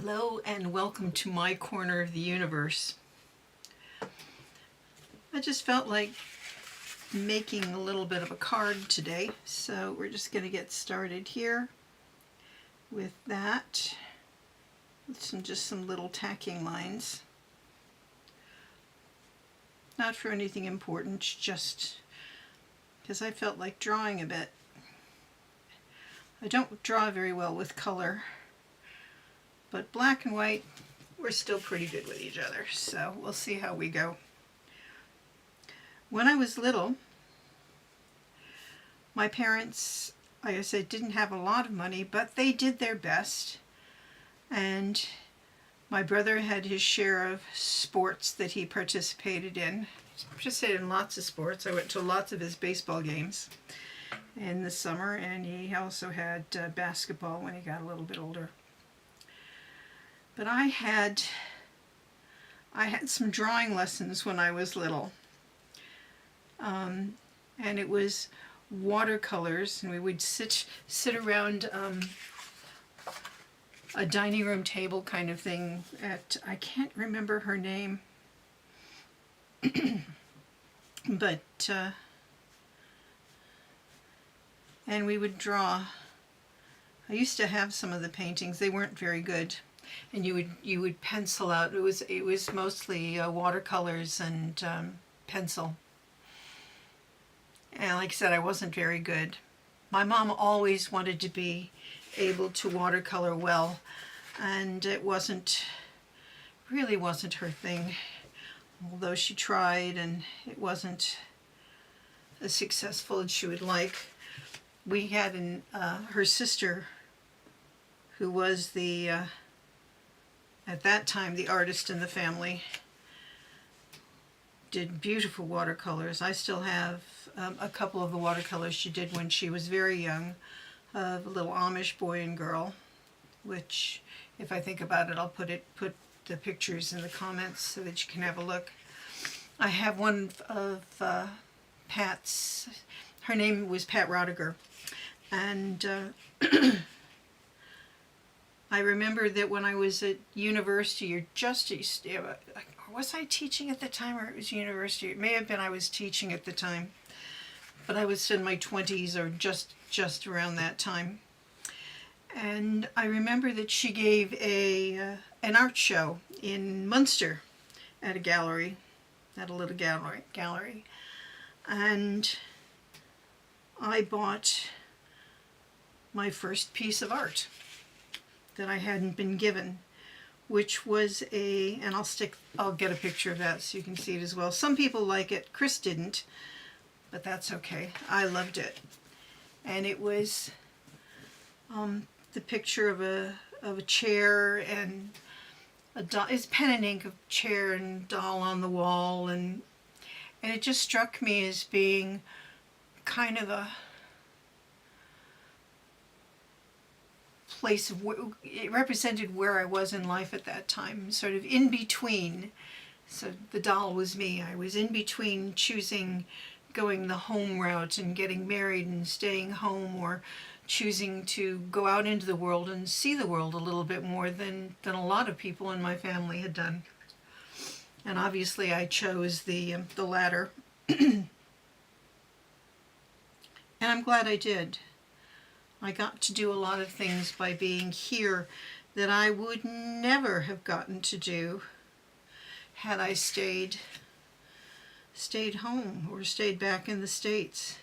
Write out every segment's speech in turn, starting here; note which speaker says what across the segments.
Speaker 1: Hello and welcome to my corner of the universe. I just felt like making a little bit of a card today, so we're just going to get started here with that, with some little tacking lines. Not for anything important, just because I felt like drawing a bit. I don't draw very well with color, but black and white, we're still pretty good with each other, so we'll see how we go. When I was little, my parents, like I said, didn't have a lot of money, but they did their best. And my brother had his share of sports that he participated in. He participated in lots of sports. I went to lots of his baseball games in the summer, and he also had basketball when he got a little bit older. But I had some drawing lessons when I was little. And it was watercolors, and we would sit around a dining room table kind of thing at, I can't remember her name, but and we would draw. I used to have some of the paintings. They weren't very good, and you would pencil out. It was mostly watercolors and pencil. And like I said, I wasn't very good. My mom always wanted to be able to watercolor well, and it really wasn't her thing. Although she tried, and it wasn't as successful as she would like. We had her sister, who was at that time, the artist in the family, did beautiful watercolors. I still have a couple of the watercolors she did when she was very young, of a little Amish boy and girl, which, if I think about it, I'll put the pictures in the comments so that you can have a look. I have one of Pat's. Her name was Pat Rodiger, and I remember that when I was at university, was I teaching at the time, or it was university? It may have been I was teaching at the time, but I was in my 20s or just around that time. And I remember that she gave an art show in Munster at a little gallery. And I bought my first piece of art that I hadn't been given, which was and I'll get a picture of that so you can see it as well. Some people like it. Chris didn't, but that's okay. I loved it. And it was the picture of a chair and a doll. It's pen and ink of chair and doll on the wall, and it just struck me as being kind of a place it represented where I was in life at that time, sort of in between. So the doll was me. I was in between choosing going the home route and getting married and staying home, or choosing to go out into the world and see the world a little bit more than a lot of people in my family had done. And obviously I chose the latter. And I'm glad I did. I got to do a lot of things by being here that I would never have gotten to do had I stayed home or stayed back in the States.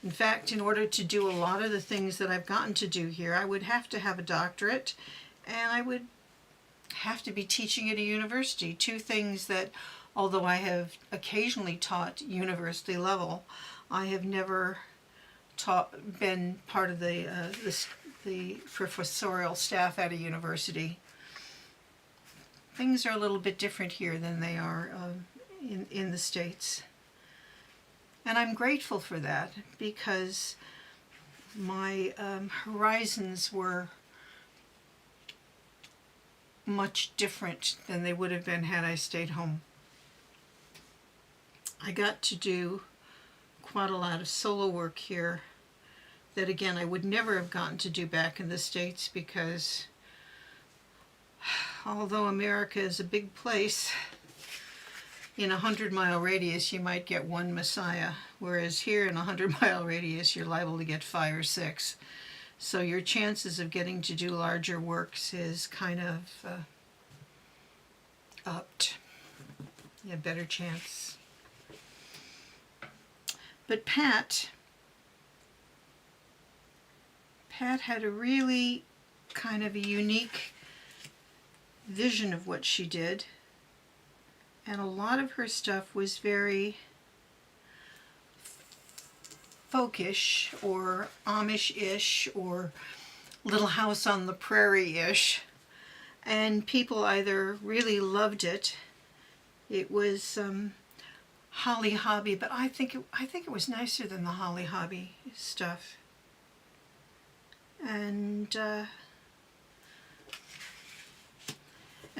Speaker 1: In fact, in order to do a lot of the things that I've gotten to do here, I would have to have a doctorate, and I would have to be teaching at a university. Two things that, although I have occasionally taught university level, I have never been part of the professorial staff at a university. Things are a little bit different here than they are in the States. And I'm grateful for that, because my horizons were much different than they would have been had I stayed home. I got to do quite a lot of solo work here that, again, I would never have gotten to do back in the States, because although America is a big place, in a 100-mile radius you might get one Messiah, whereas here in a 100-mile radius you're liable to get 5 or 6. So your chances of getting to do larger works is kind of upped. You have a better chance. But Pat had a really kind of a unique vision of what she did, and a lot of her stuff was very folkish or Amish-ish or Little House on the Prairie-ish, and people either really loved it. It was Holly Hobby, but I think it was nicer than the Holly Hobby stuff. And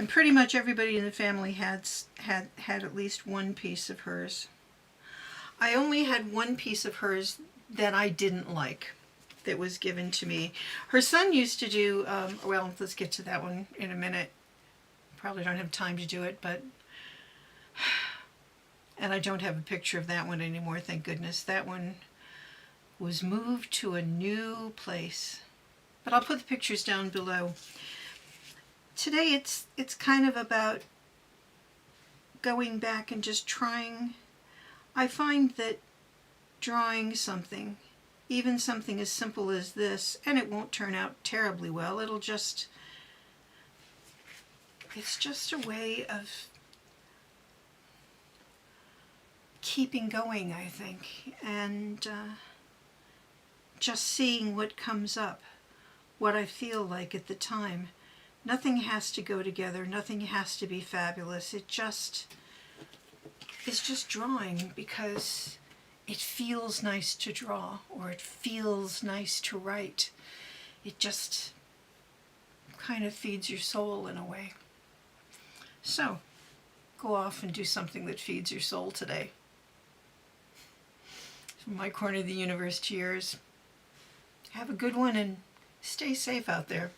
Speaker 1: pretty much everybody in the family had at least one piece of hers. I only had one piece of hers that I didn't like, that was given to me. Her son used to do, well, let's get to that one in a minute. Probably don't have time to do it, but, and I don't have a picture of that one anymore, thank goodness. That one was moved to a new place. But I'll put the pictures down below. Today it's kind of about going back and just trying. I find that drawing something, even something as simple as this, and it won't turn out terribly well, it's just a way of keeping going, I think, and just seeing what comes up, what I feel like at the time. Nothing has to go together, nothing has to be fabulous. It's just drawing because it feels nice to draw, or it feels nice to write. It just kind of feeds your soul in a way. So, go off and do something that feeds your soul today. From my corner of the universe to yours. Have a good one and stay safe out there.